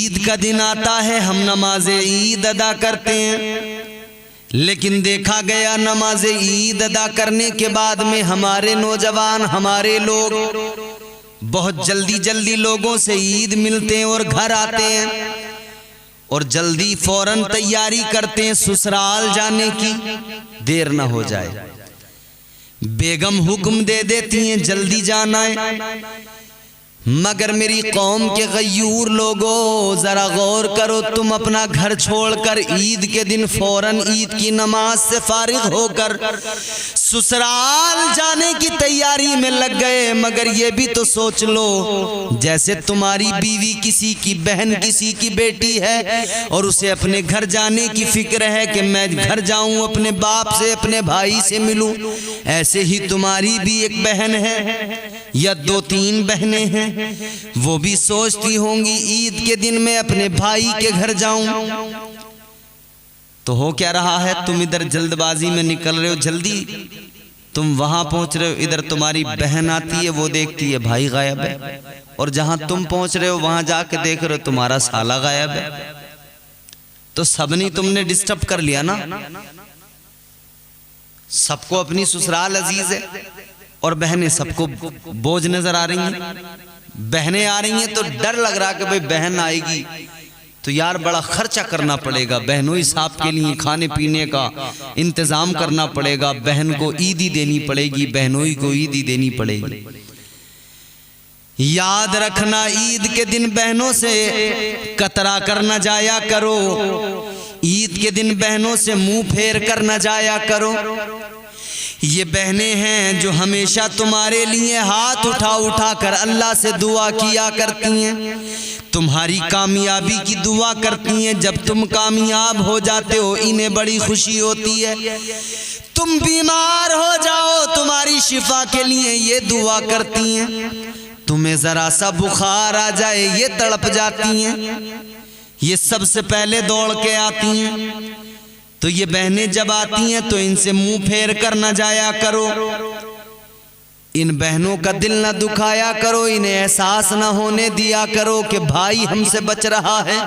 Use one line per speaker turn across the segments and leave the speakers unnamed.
ईद का दिन आता है, हम नमाज ईद अदा करते हैं, लेकिन देखा गया नमाज ईद अदा करने के बाद में हमारे नौजवान, हमारे लोग बहुत जल्दी जल्दी लोगों से ईद मिलते हैं और घर आते हैं और जल्दी फौरन तैयारी करते हैं ससुराल जाने की, देर ना हो जाए। बेगम हुक्म दे देती हैं जल्दी जाना है। मगर मेरी कौम के गयूर लोगों, जरा गौर करो, तुम अपना घर छोड़कर ईद के दिन फौरन ईद की नमाज से फारिग होकर ससुराल जाने की तैयारी में लग गए। मगर ये भी तो सोच लो, जैसे तुम्हारी बीवी किसी की बहन, किसी की बेटी है और उसे अपने घर जाने की फिक्र है कि मैं घर जाऊं, अपने बाप से, अपने भाई से मिलूं, ऐसे ही तुम्हारी भी एक बहन है या 2-3 बहनें हैं, वो भी सोचती होंगी ईद के दिन मैं अपने भाई के घर जाऊं। तो हो क्या रहा है, तुम इधर जल्दबाजी में निकल रहे हो, जल्दी तुम वहां पहुंच रहे हो, इधर तुम्हारी बहन आती है, वो देखती है भाई गायब है, और जहां तुम पहुंच रहे हो वहां जाके देख रहे हो तुम्हारा साला गायब है। तो सबने तुमने डिस्टर्ब कर लिया ना। सबको अपनी ससुराल अजीज है और बहनें सबको बोझ नजर आ रही हैं। बहनें आ रही हैं तो डर लग रहा कि भाई बहन आएगी तो यार बड़ा खर्चा करना पड़ेगा, बहनों साहब के लिए खाने पीने का इंतजाम करना पड़ेगा, बहन को ईदी देनी पड़ेगी, बहनोई को ईदी देनी पड़ेगी। याद रखना, ईद के दिन बहनों से कतरा कर न जाया करो, ईद के दिन बहनों से मुंह फेर कर न जाया करो। ये बहनें हैं जो हमेशा तुम्हारे लिए हाथ उठा उठा कर अल्लाह से दुआ किया करती हैं, तुम्हारी कामयाबी की दुआ करती हैं। जब तुम कामयाब हो जाते हो इन्हें बड़ी खुशी होती है, तुम बीमार हो जाओ तुम्हारी शिफा के लिए ये दुआ करती हैं, तुम्हें जरा सा बुखार आ जाए ये तड़प जाती हैं, ये सबसे पहले दौड़ के आती हैं। तो ये बहनें जब आती हैं तो इनसे मुंह फेर कर न जाया करो, इन बहनों का दिल न दुखाया करो, इन्हें एहसास न होने दिया करो कि भाई हमसे बच रहा है।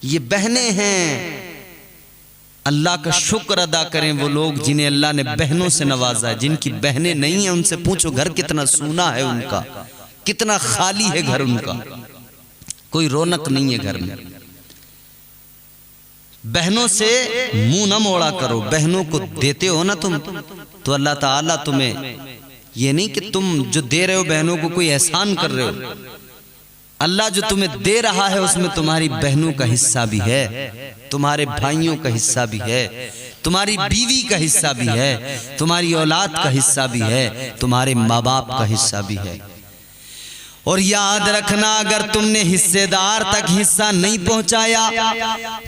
ये बहनें हैं, अल्लाह का शुक्र अदा करें वो लोग जिन्हें अल्लाह ने बहनों से नवाजा है। जिनकी बहनें नहीं हैं उनसे पूछो घर कितना सूना है उनका, कितना खाली है घर उनका, कोई रौनक नहीं है घर में। बहनों से मुंह न मोड़ा करो, बहनों को देते हो ना तुम तो अल्लाह ताला तुम्हें, ये नहीं कि तुम जो दे रहे हो बहनों को कोई एहसान कर रहे हो, अल्लाह जो तुम्हें दे रहा है उसमें तुम्हारी बहनों का हिस्सा भी है, तुम्हारे भाइयों का हिस्सा भी है, तुम्हारी बीवी का हिस्सा भी है, तुम्हारी औलाद का हिस्सा भी है, तुम्हारे माँ बाप का हिस्सा भी है। और याद रखना, अगर तुमने हिस्सेदार तक हिस्सा नहीं पहुंचाया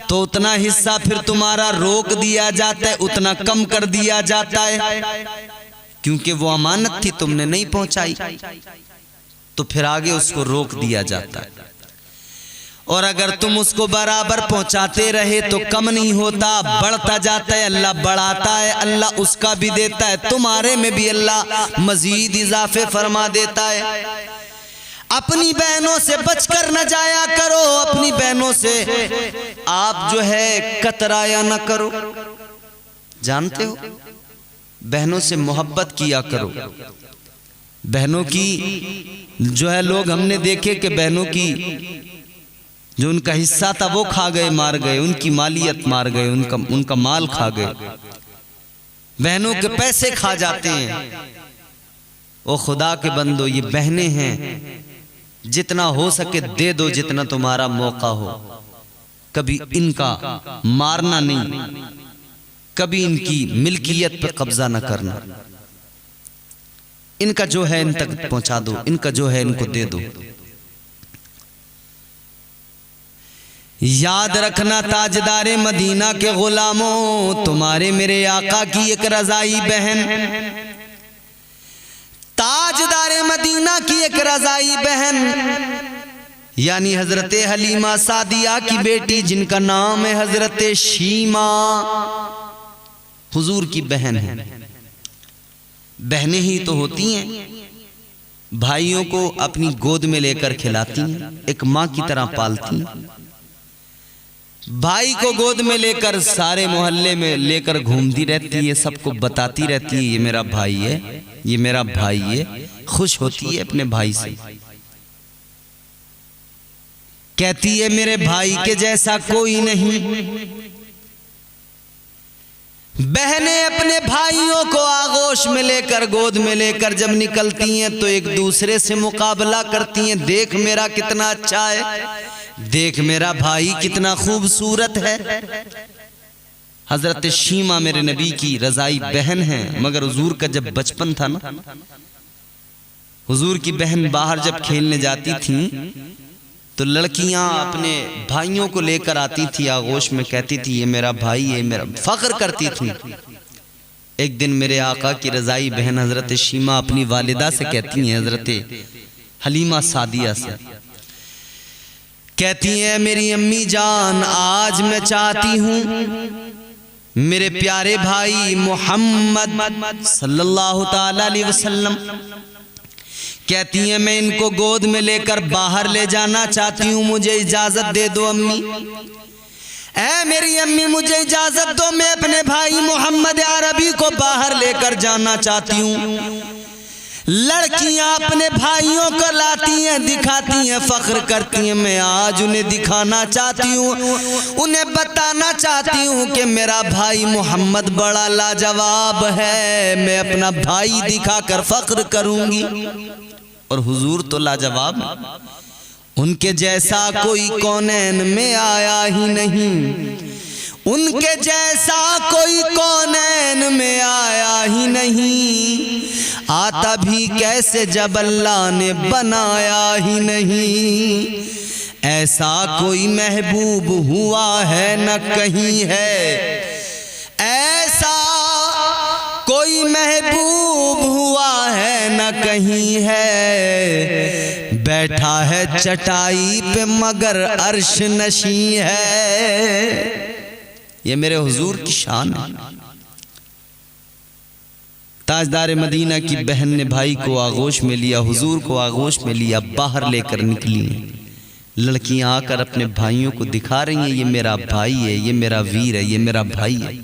तो उतना हिस्सा फिर तुम्हारा रोक दिया जाता है, उतना कम कर दिया जाता है, क्योंकि वो अमानत थी तुमने नहीं पहुंचाई तो फिर आगे उसको रोक दिया जाता है। और अगर तुम उसको बराबर पहुंचाते रहे तो कम नहीं होता, बढ़ता जाता है, अल्लाह बढ़ाता है, अल्लाह उसका भी देता है, तुम्हारे में भी अल्लाह मजीद इजाफे फरमा देता है। अपनी बहनों से बचकर न जाया करो, अपनी बहनों से आप जो है कतराया न करो। जानते हो, बहनों से मोहब्बत किया करो। बहनों की जो है लोग हमने देखे कि बहनों की जो उनका हिस्सा था वो खा गए, मार गए, उनकी मालियत मार गए, उनका माल खा गए, बहनों के पैसे खा जाते हैं। ओ खुदा के बंदो, ये बहनें हैं, जितना हो सके दे दो, जितना तुम्हारा मौका हो। कभी इनका मारना नहीं, कभी इनकी मिल्कियत पर कब्जा न करना, इनका जो है इन तक पहुंचा दो, इनका जो है इनको दे दो। याद रखना, ताजदारे मदीना के गुलामों, तुम्हारे मेरे आका की एक रजाई बहन, ताजदारे मदीना की एक रजाई बहन यानी हजरत हलीमा सादिया की बेटी, जिनका नाम है हजरत शीमा, हुजूर की बहन है। बहनें ही तो होती हैं भाइयों को अपनी गोद में लेकर खिलाती हैं, एक माँ की तरह पालती हैं। भाई को गोद में लेकर सारे मोहल्ले में लेकर घूमती रहती है, सबको बताती रहती है ये मेरा भाई है, ये मेरा भाई है। खुश होती है अपने भाई से, कहती है मेरे भाई के जैसा कोई नहीं। बहनें अपने भाइयों को आगोश में लेकर गोद में लेकर जब निकलती हैं तो एक दूसरे से मुकाबला करती हैं, देख मेरा कितना अच्छा है, देख मेरा भाई कितना खूबसूरत है। हजरत शीमा मेरे नबी की रजाई बहन है, मगर हुजूर का जब बचपन था ना, हुजूर की बहन बाहर जब खेलने जाती थी तो लड़कियां अपने भाइयों को लेकर आती थी आगोश में, कहती थी ये मेरा भाई है, मेरा फख्र करती थी। एक दिन मेरे आका की रजाई बहन हजरत शीमा अपनी वालिदा से कहती हैं, हजरत हलीमा सादिया से कहती हैं मेरी अम्मी जान, आज मैं चाहती हूं मेरे प्यारे भाई मोहम्मद सल्लल्लाहु ताला अलैहि वसल्लम, कहती हैं मैं इनको गोद में लेकर बाहर ले जाना चाहती हूँ, मुझे इजाजत दे दो अम्मी। ऐ मेरी अम्मी मुझे इजाजत दो, मैं अपने भाई मोहम्मद अरबी को बाहर लेकर जाना चाहती हूँ। लड़कियां अपने भाइयों को लाती हैं, दिखाती हैं, फख्र करती हैं, मैं आज उन्हें दिखाना चाहती हूँ, उन्हें बताना चाहती हूँ कि मेरा भाई मोहम्मद बड़ा लाजवाब है, मैं अपना भाई दिखाकर फख्र करूंगी। और हुजूर तो लाजवाब, उनके जैसा कोई कौनैन में आया ही नहीं, उनके जैसा कोई कौनैन में आया ही नहीं, आता भी कैसे जब अल्लाह ने बनाया ही नहीं। ऐसा कोई महबूब हुआ है न कहीं है, ऐसा कोई महबूब हुआ है न कहीं है, बैठा है चटाई पे मगर अर्श नशी है। ये मेरे हुजूर की शान है। ताजदार मदीना की बहन ने भाई को आगोश में लिया, हुजूर को आगोश में लिया, बाहर लेकर निकली। लड़कियां आकर अपने भाइयों को दिखा रही हैं ये मेरा भाई है, ये मेरा वीर है, ये मेरा भाई है।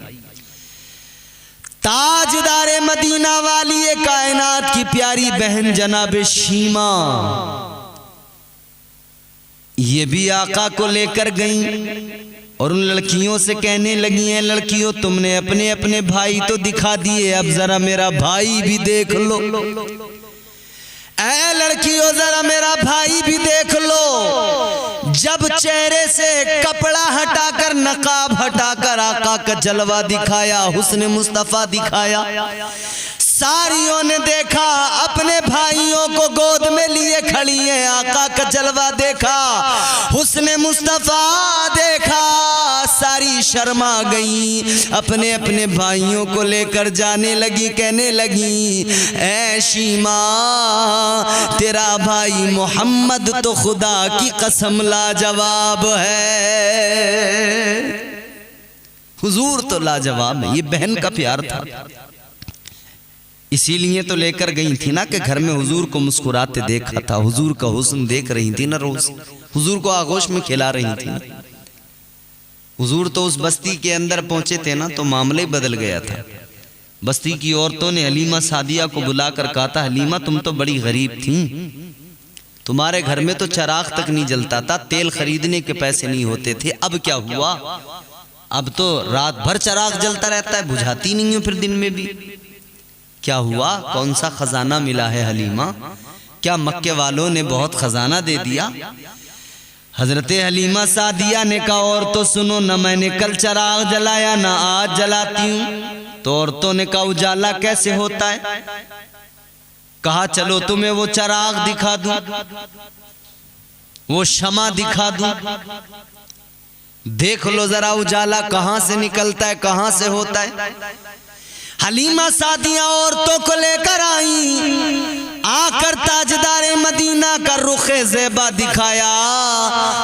ताजदार मदीना वाली ये कायनात की प्यारी बहन जनाब शीमा, ये भी आका को लेकर गई और उन लड़कियों से कहने लगी हैं, लड़कियों तुमने अपने अपने भाई तो दिखा दिए, अब जरा मेरा भाई भी देख लो। ऐ लड़कियों जरा मेरा भाई भी देख लो। जब चेहरे से कपड़ा हटाकर, नकाब हटाकर आका का जलवा दिखाया, हुस्न मुस्तफा दिखाया, सारियों ने देखा, अपने भाइयों को गोद में लिए खड़ी है, आका का जलवा देखा, हुस्न मुस्तफा देखा, सारी शर्मा गई, अपने अपने भाइयों को लेकर जाने लगी, कहने लगी ऐ शीमा तेरा भाई मोहम्मद तो खुदा की कसम लाजवाब है। हुजूर तो लाजवाब है, ये बहन का प्यार था, इसीलिए तो लेकर गई थी ना कि घर में हुजूर को मुस्कुराते देखा था, हुजूर का हुस्न देख रही थी ना, रोज हुजूर को आगोश में खिला रही थी। हुजूर तो उस बस्ती के अंदर पहुंचे थे ना तो मामला ही बदल गया था। बस्ती की औरतों ने हलीमा सादिया को बुलाकर कहा था, हलीमा तुम तो बड़ी गरीब थी, तुम्हारे घर में तो चिराग तक नहीं जलता था, तेल खरीदने के पैसे नहीं होते थे, अब क्या हुआ? अब तो रात भर चिराग जलता रहता है, बुझाती नहीं हो फिर दिन में भी। क्या हुआ? कौन सा खजाना मिला है हलीमा? क्या मक्के वालों ने बहुत खजाना दे दिया? हजरत हलीमा सादिया ने कहा और तो सुनो, न मैंने कल चिराग जलाया न आज जलाती हूँ। तो औरतों ने कहा उजाला कैसे होता है? कहा चलो तुम्हें वो चिराग दिखा दूं, वो शमा दिखा दूं, देख लो जरा उजाला कहां से निकलता है, कहां से होता है। हलीमा सादिया औरतों को लेकर आई, आकर ताजदारे मदीना का रुखे ज़ेबा दिखाया।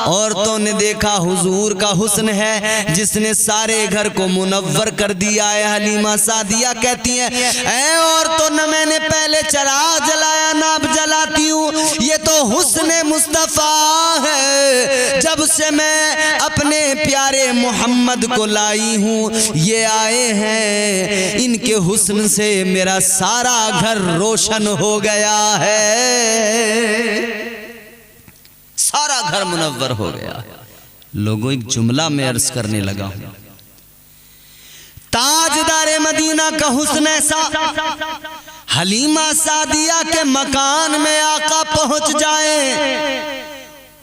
औरतों ने देखा हुजूर का हुस्न है जिसने सारे घर को मुनव्वर कर दिया है। हलीमा सादिया कहती है, ऐ औरतों, न मैंने पहले चिराग जलाया ना अब जलाती हूँ, ये तो हुस्न मुस्तफ़ा है। जब से मैं अपने प्यारे मोहम्मद को लाई हूँ, ये आए हैं, इनके हुस्न से मेरा सारा घर रोशन हो गया है, सारा घर मुनव्वर हो गया। लोगों, एक जुमला में अर्ज करने लगा हूं, ताजदारे मदीना का हुस्न ऐसा, हलीमा सादिया के मकान में आका पहुंच जाए,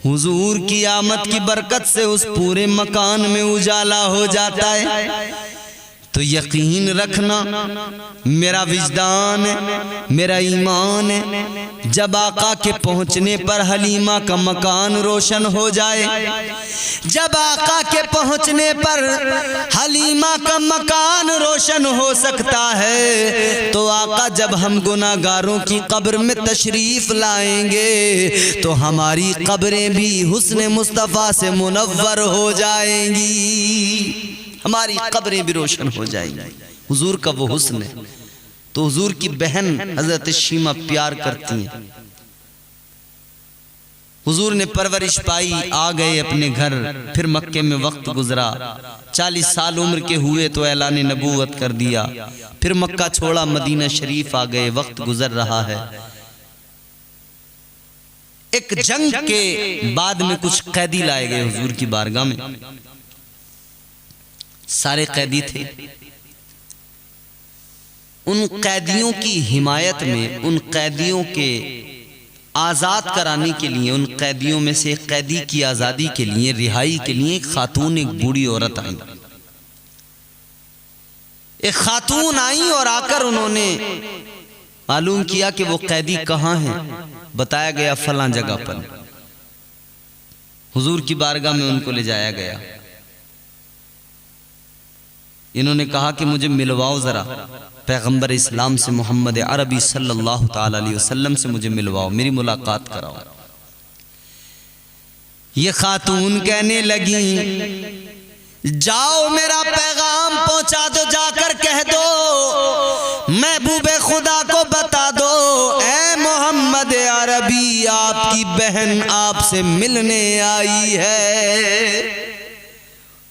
हुजूर की आमद की बरकत से उस पूरे मकान में उजाला हो जाता है। तो यकीन रखना, मेरा विजदान, मेरा ईमान, जब आका के पहुंचने पर हलीमा का मकान रोशन हो जाए, जब आका के पहुंचने पर हलीमा का मकान रोशन हो सकता है, तो आका जब हम गुनाहगारों की कब्र में तशरीफ लाएंगे तो हमारी कब्रें भी हुस्न मुस्तफ़ा से मुनव्वर हो जाएंगी, हमारी कब्रें भी रोशन हो जाएंगी। हुजूर का वो हुस्न है। तो हुजूर की बहन हजरत शीमा प्यार करती हैं। हुजूर ने परवरिश पाई, आ गए अपने घर। फिर मक्के में वक्त गुजरा, 40 साल उम्र के हुए तो ऐलान नबूवत कर दिया। फिर मक्का छोड़ा, मदीना शरीफ आ गए। वक्त गुजर रहा है। एक जंग के बाद में कुछ कैदी लाए गए हुजूर की बारगाह में। सारे कैदी थे। उन कैदियों की हिमायत में, उन कैदियों के आज़ाद कराने के लिए, उन कैदियों में से एक कैदी की आज़ादी के लिए, रिहाई के लिए एक खातून, एक बूढ़ी औरत आई। एक खातून आई और आकर उन्होंने मालूम किया कि वो कैदी कहाँ हैं। बताया गया फलां जगह पर। हुजूर की बारगाह में उनको ले जाया गया। इन्होंने कहा कि मुझे मिलवाओ जरा, पैगंबर इस्लाम से, मोहम्मद अरबी सल्लल्लाहु ताला अलैहि वसल्लम से मुझे मिलवाओ, मेरी मुलाकात कराओ। ये खातून कहने लगी, जाओ मेरा पैगाम पहुंचा दो, जाकर कह दो, महबूबे खुदा को बता दो, ऐ मोहम्मद अरबी, आपकी बहन आपसे मिलने आई है।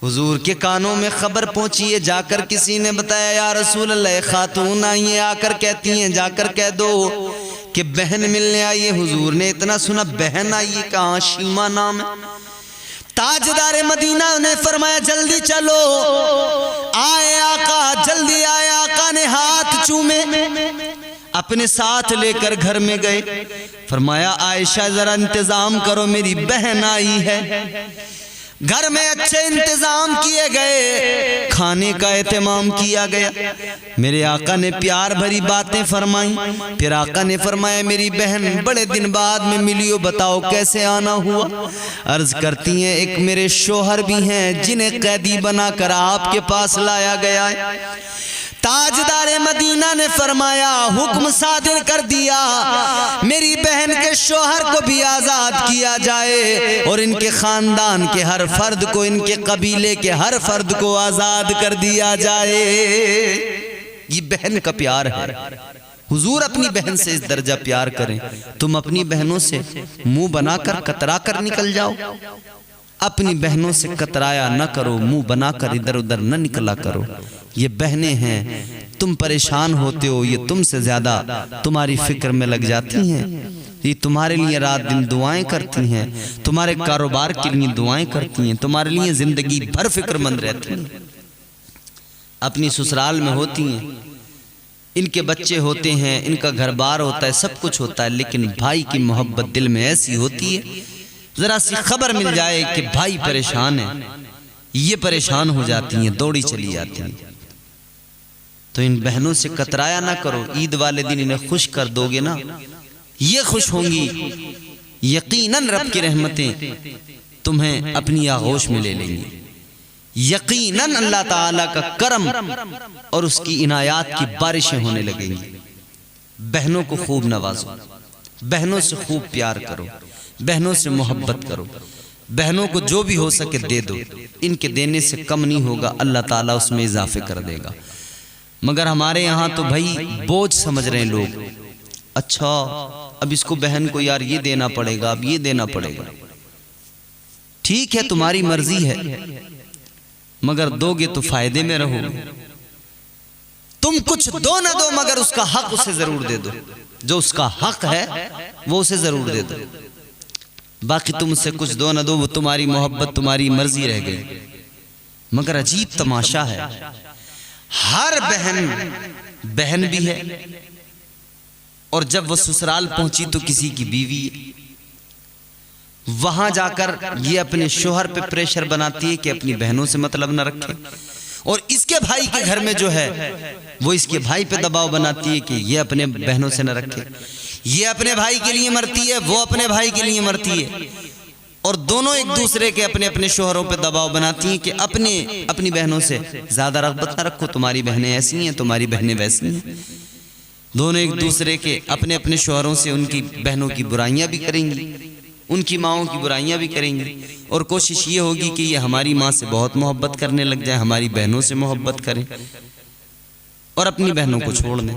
हुजूर के कानों में खबर पहुंची है। जाकर किसी ने बताया, या रसूल अल्लाह, खातून आई है, आकर कहती हैं, जाकर कह दो कि बहन मिलने आई है। हुजूर ने इतना सुना, बहन आई है, कहाँ? शीमा नाम है। ताजदारे मदीना ने फरमाया, जल्दी चलो। आए आका, जल्दी आए। आका ने हाथ चूमे, अपने साथ लेकर घर में गए। फरमाया, आयशा जरा इंतजाम करो, मेरी बहन आई है। घर में अच्छे इंतजाम किए गए, खाने का एहतमाम किया गया। मेरे आका ने प्यार भरी बातें फरमाई। फिर आका ने फरमाया, मेरी बहन बड़े दिन बाद में मिली हो, बताओ कैसे आना हुआ? अर्ज करती हैं, एक मेरे शोहर भी हैं जिन्हें कैदी बनाकर आपके पास लाया गया है। ताजदारे मदीना ने फरमाया, हुक्म सादिर कर दिया, मेरी बहन के शोहर को भी आजाद किया जाए और इनके खानदान के हर फर्द को, इनके कबीले के हर फर्द को आजाद कर दिया जाए। ये बहन का प्यार है। हुजूर अपनी बहन से इस दर्जा प्यार करें। तुम अपनी बहनों से मुंह बनाकर कतरा कर निकल जाओ। अपनी बहनों से कतराया न करो, मुंह बनाकर इधर उधर न निकला करो। ये बहनें हैं, तुम परेशान होते हो, ये तुमसे ज्यादा तुम्हारी फिक्र में लग जाती हैं। ये तुम्हारे लिए रात दिन दुआएं करती हैं, तुम्हारे कारोबार के लिए दुआएं करती हैं, तुम्हारे लिए जिंदगी भर फिक्रमंद रहती हैं। अपनी ससुराल में होती हैं, इनके बच्चे होते हैं, इनका घर बार होता है, सब कुछ होता है, लेकिन भाई की मोहब्बत दिल में ऐसी होती है, जरा सी खबर मिल जाए कि भाई परेशान है, ये परेशान हो जाती हैं, दौड़ी चली जाती हैं। तो इन बहनों से कतराया ना करो। ईद वाले दिन इन्हें खुश कर दोगे ना, ये खुश होंगी, यकीनन रब की रहमतें तुम्हें अपनी आगोश में ले लेंगी। यकीनन अल्लाह ताला का करम और उसकी इनायात की बारिशें होने लगेंगी। बहनों को खूब नवाजो। बहनों से खूब प्यार करो, बहनों से मोहब्बत करो, बहनों को जो भी हो सके दे दो। इनके देने से कम नहीं होगा, अल्लाह ताला उसमें इजाफे कर देगा। मगर हमारे यहाँ तो भाई बोझ समझ रहे हैं लोग। अच्छा अब इसको बहन को यार ये देना पड़ेगा, अब ये देना पड़ेगा। ठीक है तुम्हारी मर्जी है, मगर दोगे तो फायदे में रहोगे। तुम कुछ दो ना दो मगर उसका हक उसे जरूर दे दो, जो उसका हक है वो उसे जरूर दे दो। बाकी तुम उससे कुछ दो ना दो, वो तुम्हारी मोहब्बत तुम्हारी मर्जी रह गई। मगर अजीब तमाशा है, हर बहन बहन भी है, और जब वो ससुराल पहुंची तो किसी की बीवी है। वहां जाकर ये अपने शोहर पे प्रेशर बनाती है कि अपनी बहनों से मतलब न रखे, और इसके भाई के घर में जो है वो इसके भाई पे दबाव बनाती है कि ये अपने बहनों से न रखे। ये अपने भाई के लिए मरती है, वो अपने भाई के लिए मरती है, और दोनों एक दूसरे के अपने अपने शोहरों पे दबाव बनाती हैं कि अपनी बहनों से ज्यादा रग़बत न रखो, तुम्हारी बहनें ऐसी हैं, तुम्हारी बहनें वैसी हैं। दोनों एक दूसरे के अपने अपने शोहरों से उनकी बहनों की बुराइयां भी करेंगी, उनकी माओं की बुराइयां भी करेंगी, और कोशिश ये होगी कि ये हमारी माँ से बहुत मोहब्बत करने लग जाए, हमारी बहनों से मोहब्बत करें और अपनी बहनों को छोड़ दें।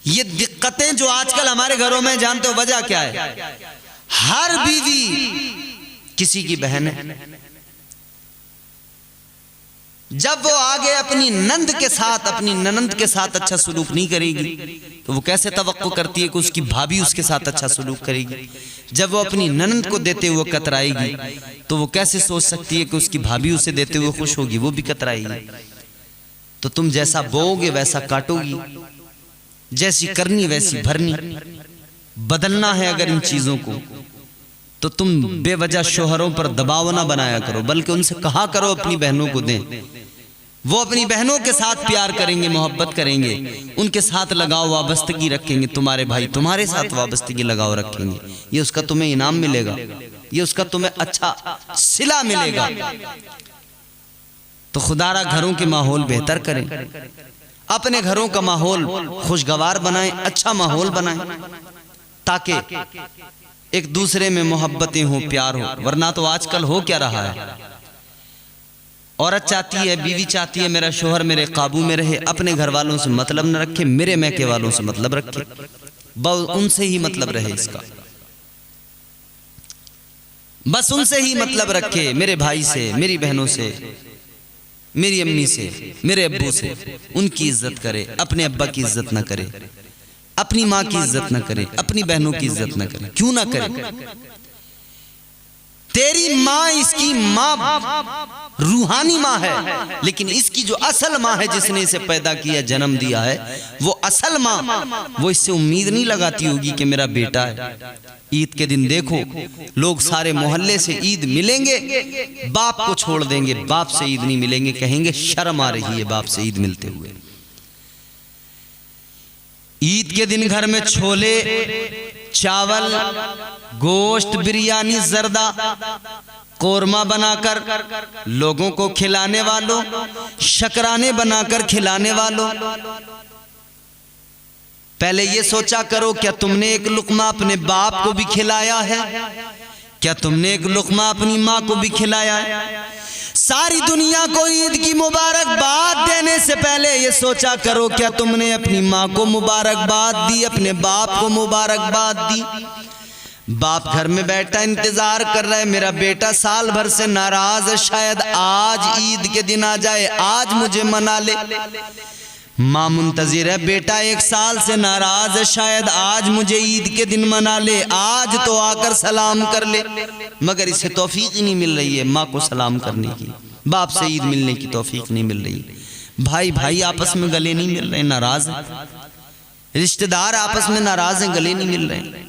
ये दिक्कतें जो आजकल हमारे घरों में, जानते हो वजह क्या है? हर बीवी किसी की बहन है। जब वो आगे अपनी नंद के साथ, अपनी ननंद के साथ अच्छा सलूक नहीं करेगी तो वो कैसे तवक्को करती है कि उसकी भाभी उसके साथ अच्छा सलूक करेगी? जब वो अपनी ननंद को देते हुए कतराएगी तो वो कैसे सोच सकती है कि उसकी भाभी उसे देते हुए खुश होगी? वो भी कतराएगी। तो तुम जैसा बोओगे वैसा काटोगी, जैसी करनी वैसी भरनी। बदलना है अगर इन चीजों को तो तुम बेवजह शोहरों पर दबाव ना बनाया करो, बल्कि उनसे कहा करो अपनी बहनों को दें। वो अपनी बहनों के साथ प्यार करेंगे, मोहब्बत करेंगे, उनके साथ लगाव वाबस्तगी रखेंगे, तुम्हारे भाई तुम्हारे साथ वाबस्तगी लगाव रखेंगे। ये उसका तुम्हें इनाम मिलेगा, ये उसका तुम्हें अच्छा सिला मिलेगा। तो खुदारा घरों के माहौल बेहतर करें, अपने घरों का माहौल खुशगवार बनाएं, अच्छा माहौल बनाएं, ताकि एक दूसरे में मोहब्बतें हो, प्यार हो। वरना तो आजकल हो क्या रहा है, औरत चाहती है, बीवी चाहती है मेरा शोहर मेरे काबू में रहे, अपने घर वालों से मतलब न रखे, मेरे मैके वालों से मतलब रखे, बस उनसे ही मतलब रहे इसका, बस उनसे ही मतलब रखे, मेरे भाई से, मेरी बहनों से, मेरी अम्मी से, मेरे अब्बू से। उनकी इज्जत करे, अपने अब्बा की इज्जत ना करे, अपनी माँ की इज्जत ना करे, अपनी बहनों की इज्जत ना करे। क्यों ना करे? तेरी माँ, इसकी माँ रूहानी माँ है, लेकिन इसकी जो असल माँ है जिसने इसे पैदा किया, जन्म दिया है, वो असल माँ वो इससे उम्मीद नहीं लगाती होगी कि मेरा बेटा है। ईद के दिन देखो लोग सारे मोहल्ले से ईद मिलेंगे, बाप को छोड़ देंगे, बाप से ईद नहीं मिलेंगे, कहेंगे शर्म आ रही है बाप से ईद मिलते हुए। ईद के दिन घर में छोले, चावल, गोश्त, बिरयानी, जर्दा, कोरमा बनाकर लोगों को खिलाने वालों, शकराने बनाकर खिलाने वालों, पहले ये सोचा करो क्या तुमने एक लुकमा अपने बाप को भी खिलाया है? क्या तुमने एक लुकमा अपनी माँ को भी खिलाया है? सारी दुनिया को ईद की मुबारकबाद देने से पहले ये सोचा करो क्या तुमने अपनी माँ को मुबारकबाद दी, अपने बाप को मुबारकबाद दी? बाप घर में बैठा इंतजार कर रहा है, मेरा बेटा साल भर से नाराज है, शायद आज ईद के दिन आ जाए, आज मुझे मना ले। माँ मुंतजिर है, बेटा एक साल से नाराज है, शायद आज मुझे ईद के दिन मना ले, आज तो आकर सलाम कर ले। मगर इसे तौफीक ही नहीं मिल रही है माँ को सलाम करने की, बाप से ईद मिलने की तौफीक नहीं मिल रही। भाई भाई आपस में गले नहीं मिल रहे, नाराज है, रिश्तेदार आपस में नाराज हैं, गले नहीं मिल रहे,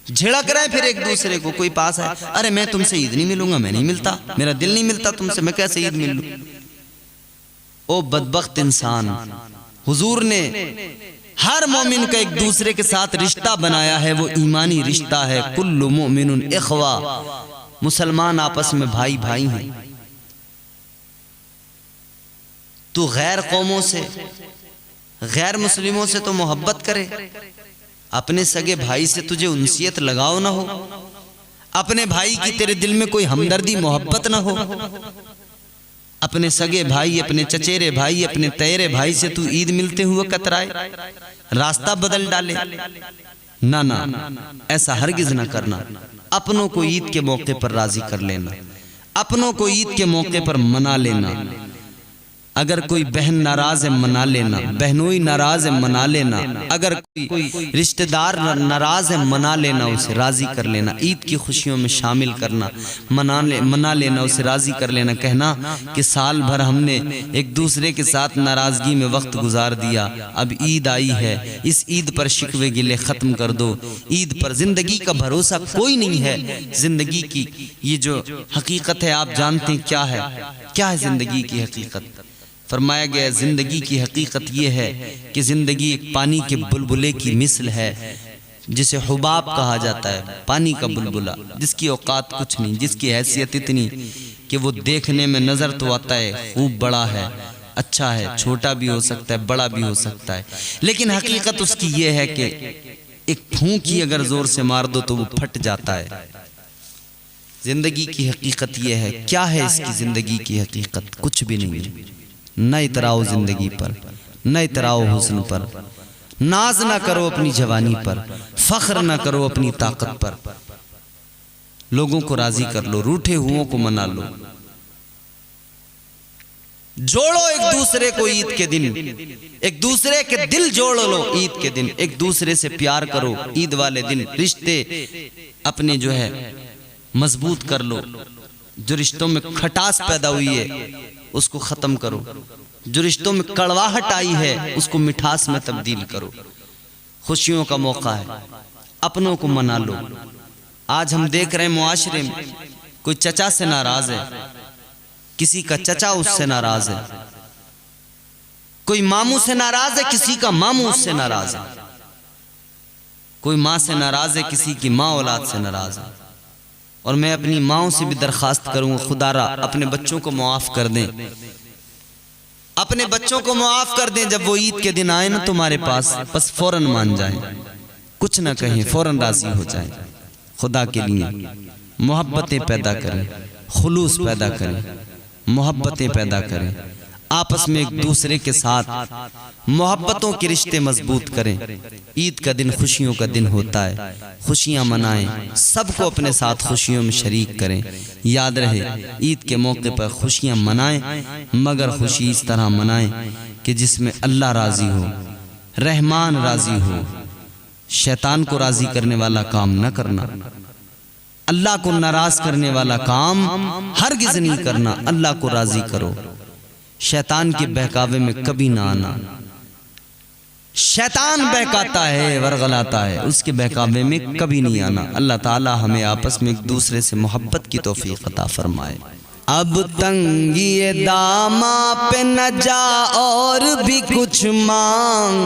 झिड़क रहे फिर एक दूसरे को। कोई पास है, अरे मैं तुमसे ईद नहीं मिलूंगा, मैं नहीं मिलता, मेरा दिल नहीं मिलता तुमसे, मैं कैसे ईद मिल लूं? ओ बदबख्त इंसान, हुजूर ने हर मोमिन का एक दूसरे के साथ रिश्ता बनाया है, वो ईमानी रिश्ता है। कुल्लु मोमिनुन इख्वा, मुसलमान आपस में भाई भाई हैं। तू गैर कौमों से, गैर मुस्लिमों से तो मोहब्बत करे, अपने सगे भाई से तुझे उनसियत लगाव ना हो, अपने भाई की तेरे दिल में कोई हमदर्दी मोहब्बत ना हो, अपने सगे भाई, अपने चचेरे भाई, अपने तेरे भाई से तू ईद मिलते हुए कतराए, रास्ता बदल डाले। ना ना, ऐसा हरगिज ना करना। अपनों को ईद के मौके पर राजी कर लेना, अपनों को ईद के मौके पर मना लेना। अगर कोई बहन नाराज है मना लेना, बहनोई नाराज है मना लेना, अगर कोई रिश्तेदार नाराज है मना लेना, उसे राजी कर लेना, ईद की खुशियों में शामिल करना, मना लेना, उसे राजी कर लेना। कहना कि साल भर हमने एक दूसरे के साथ नाराजगी में वक्त गुजार दिया, अब ईद आई है, इस ईद पर शिकवे गिले खत्म कर दो। ईद पर जिंदगी का भरोसा कोई नहीं है। जिंदगी की ये जो हकीकत है आप जानते हैं क्या है? क्या है जिंदगी की हकीकत? फरमाया गया जिंदगी की हकीकत ये है कि जिंदगी एक पानी के बुलबुले की मिसल है, जिसे हुबाब कहा जाता है, पानी का बुलबुला, जिसकी औकात कुछ नहीं, जिसकी हैसियत इतनी कि वो देखने में नजर तो आता है खूब बड़ा है, अच्छा है, छोटा भी हो सकता है, बड़ा भी हो सकता है, लेकिन हकीकत उसकी ये है कि एक फूंक ही अगर जोर से मार दो तो वो फट जाता है। जिंदगी की हकीकत ये है। क्या है इसकी जिंदगी की हकीकत? कुछ भी नहीं। न इतराओ जिंदगी पर, न इतराओ हुस्न पर, नाज ना करो अपनी जवानी पर, फख्र ना करो अपनी ताकत पर। लोगों को राजी कर लो, रूठे हुओं को मना लो, जोड़ो एक दूसरे को ईद के दिन, एक दूसरे के दिल जोड़ लो ईद के दिन, एक दूसरे से प्यार करो ईद वाले दिन। रिश्ते अपने जो है मजबूत कर लो। जो रिश्तों में खटास पैदा हुई है उसको खत्म करो, जो रिश्तों में कड़वाहट आई है उसको मिठास में तब्दील करो। खुशियों का मौका है, अपनों को मना लो। आज हम देख रहे हैं मुआशरे में कोई चचा से नाराज है, किसी का चचा उससे नाराज है, कोई मामू से नाराज है, किसी का मामू उससे नाराज है, कोई माँ से नाराज है, किसी की माँ औलाद से नाराज है। और मैं अपनी माँओं से भी दरखास्त करूंगा, खुदारा अपने बच्चों को मुआफ कर दें, अपने बच्चों को मुआफ कर दें। जब वो ईद के दिन आए ना तुम्हारे पास, बस फौरन मान जाएं, कुछ ना कहें, फौरन राजी हो जाएं। खुदा के लिए मोहब्बतें पैदा करें, खुलूस पैदा करें, मोहब्बतें पैदा करें, आपस में एक दूसरे के साथ मोहब्बतों के रिश्ते मजबूत करें। ईद का दिन खुशियों का दिन होता है, खुशियां मनाएं, सबको अपने साथ खुशियों में शरीक करें। याद रहे ईद के मौके पर खुशियां मनाएं, मगर खुशी इस तरह मनाएं कि जिसमें अल्लाह राजी हो, रहमान राजी हो। शैतान को राजी करने वाला काम न करना, अल्लाह को नाराज करने वाला काम हरगिज नहीं करना। अल्लाह को राजी करो, शैतान के बहकावे में कभी ना आना। शैतान बहकाता है, वरगलाता है, उसके बहकावे में कभी नहीं आना। अल्लाह ताला हमें आपस में एक दूसरे से मोहब्बत की तौफीक अता फरमाए। अब तंगी दामा पे न जा और भी कुछ मांग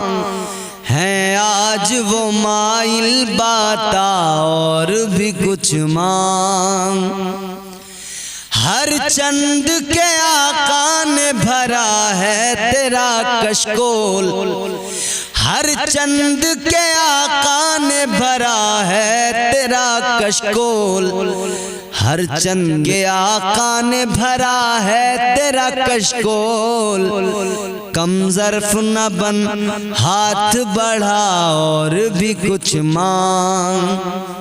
है, आज वो माइल बाता और भी कुछ मांग। हर चंद के आका ने भरा है तेरा कशकोल, हर चंद के आका ने भरा है तेरा कशकोल, हर चंद के आका ने भरा है तेरा कशकोल। कम ज़र्फ़ न बन, हाथ बढ़ा और भी कुछ मांग।